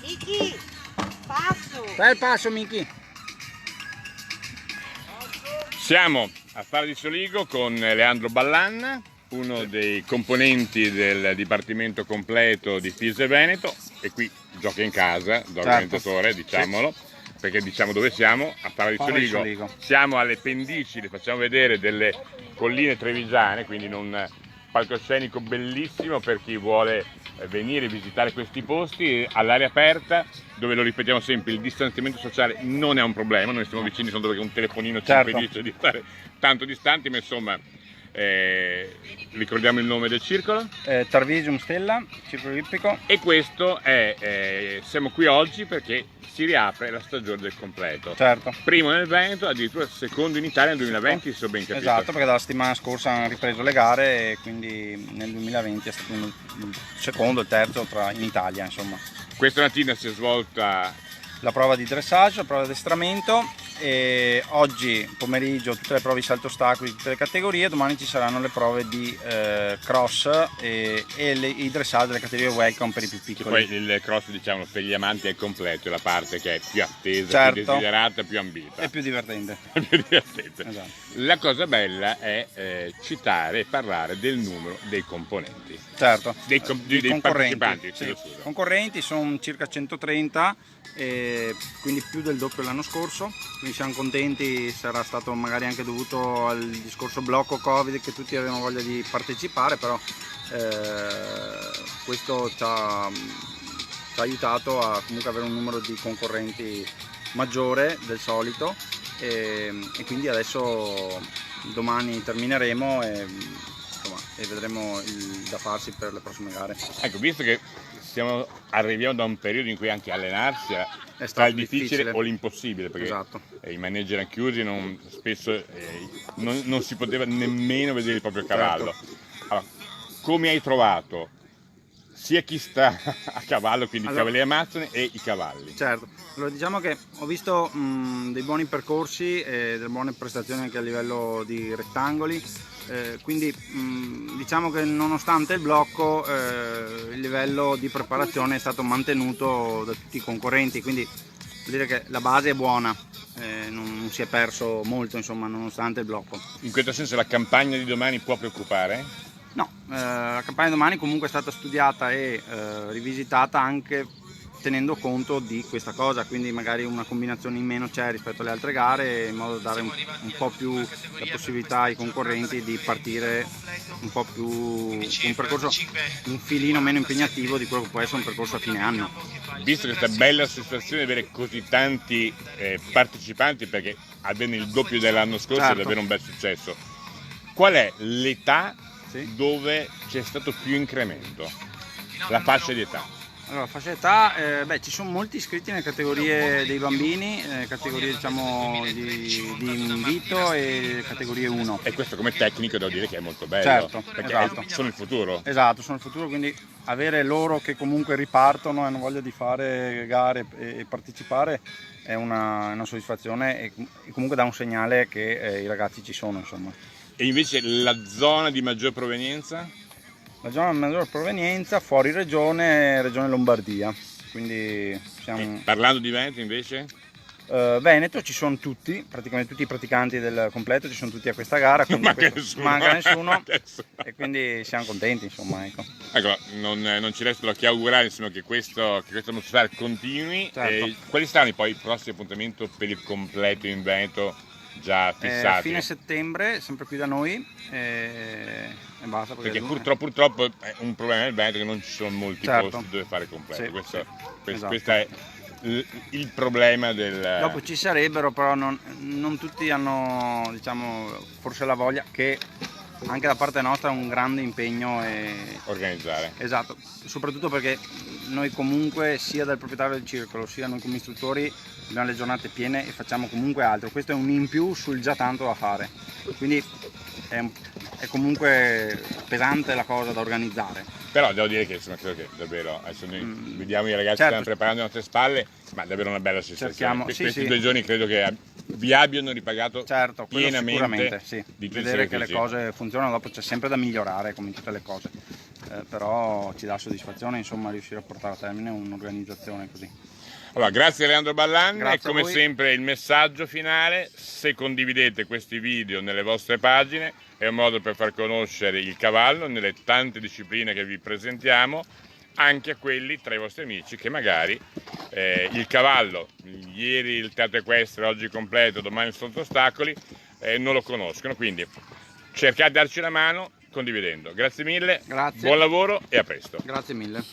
Miki, passo! Fai il passo, Miki. Siamo a Fara Soligo con Leandro Ballanna, uno dei componenti del Dipartimento Completo di FISE Veneto, e qui gioca in casa da organizzatore, diciamolo, perché diciamo dove siamo, a Fara di Soligo. Siamo alle pendici, le facciamo vedere, delle colline trevigiane, quindi in un palcoscenico bellissimo per chi vuole venire a visitare questi posti all'aria aperta, dove, lo ripetiamo sempre, il distanziamento sociale non è un problema. Noi stiamo vicini solo perché un telefonino ci impedisce di stare tanto distanti, ma insomma ricordiamo il nome del circolo? Tarvisium Stella, circolo ippico. E questo è, siamo qui oggi perché si riapre la stagione del completo. Primo nel Veneto, addirittura secondo in Italia nel 2020, se ho ben capito. Esatto, perché dalla settimana scorsa hanno ripreso le gare e quindi nel 2020 è stato il secondo, il terzo in Italia, insomma. Questa mattina si è svolta la prova di dressage, la prova di addestramento, e oggi pomeriggio tutte le prove di salto ostacoli di tutte le categorie. Domani ci saranno le prove di cross e i dressage delle categorie welcome per i più piccoli. E poi il cross, diciamo, per gli amanti del completo è la parte che è più attesa, più desiderata, più ambita. È più divertente. Più divertente. Esatto. La cosa bella è citare e parlare del numero dei componenti. Certo. Dei partecipanti. Sì. Concorrenti sono circa 130, quindi più del doppio dell'anno scorso, quindi siamo contenti. Sarà stato magari anche dovuto al discorso blocco Covid, che tutti avevano voglia di partecipare, però questo ci ha aiutato a comunque avere un numero di concorrenti maggiore del solito, e quindi adesso domani termineremo e vedremo il da farsi per le prossime gare. Ecco, visto che arriviamo da un periodo in cui anche allenarsi è tra il difficile o l'impossibile, perché i maneggi erano chiusi, spesso non si poteva nemmeno vedere il proprio cavallo. Allora, come hai trovato sia chi sta a cavallo, quindi i cavalieri amazzoni, e i cavalli? Certo, allora diciamo che ho visto dei buoni percorsi e delle buone prestazioni anche a livello di rettangoli, quindi diciamo che nonostante il blocco il livello di preparazione è stato mantenuto da tutti i concorrenti, quindi vuol dire che la base è buona, non si è perso molto, insomma, nonostante il blocco. In questo senso la campagna di domani può preoccupare? No, la campagna di domani comunque è stata studiata e rivisitata anche tenendo conto di questa cosa, quindi magari una combinazione in meno c'è rispetto alle altre gare, in modo da dare un po' più la possibilità ai concorrenti di partire un po' più un percorso, un filino meno impegnativo di quello che può essere un percorso a fine anno. Visto questa bella sensazione di avere così tanti partecipanti, perché averne il doppio dell'anno scorso è davvero un bel successo, qual è l'età dove c'è stato più incremento? La fascia di età? Allora, fascia d'età, ci sono molti iscritti nelle categorie dei bambini, categorie diciamo di invito e categorie 1. E questo come tecnico devo dire che è molto bello, certo, perché sono il futuro. Esatto, sono il futuro, quindi avere loro che comunque ripartono e hanno voglia di fare gare e partecipare è una soddisfazione, e comunque dà un segnale che i ragazzi ci sono, insomma. E invece la zona di maggior provenienza? La zona di maggior provenienza fuori regione Lombardia, quindi siamo... Parlando di Veneto invece? Veneto ci sono praticamente tutti i praticanti del completo, ci sono tutti a questa gara, manca nessuno e quindi siamo contenti, insomma. Ecco, non ci resta che augurare, insomma, che questa atmosfera continui. Certo. Quali saranno poi i prossimi appuntamenti per il completo in Veneto già fissati? Fine settembre, sempre qui da noi, e basta. Perché purtroppo è un problema nel Veneto che non ci sono molti posti dove fare completo. Questo è il problema del... Dopo ci sarebbero, però non tutti hanno, diciamo, forse la voglia, che anche da parte nostra è un grande impegno organizzare. Esatto, soprattutto perché noi comunque, sia dal proprietario del circolo sia noi come istruttori, abbiamo le giornate piene e facciamo comunque altro. Questo è un in più sul già tanto da fare, quindi è comunque pesante la cosa da organizzare. Però devo dire che insomma, credo che davvero adesso noi vediamo i ragazzi che stanno preparando le nostre spalle, ma davvero una bella sensazione. Questi 2 giorni credo che vi abbiano ripagato pienamente sicuramente, di vedere che le cose funzionano. Dopo c'è sempre da migliorare, come in tutte le cose. però ci dà soddisfazione, insomma, riuscire a portare a termine un'organizzazione così. Allora, grazie Leandro Ballan, Grazie e come a voi. sempre il messaggio finale: se condividete questi video nelle vostre pagine è un modo per far conoscere il cavallo nelle tante discipline che vi presentiamo, anche a quelli tra i vostri amici che magari il cavallo, ieri il teatro equestre, oggi completo, domani sotto ostacoli, non lo conoscono, quindi cercate di darci una mano condividendo. Grazie mille, Grazie. buon lavoro e a presto. Grazie mille.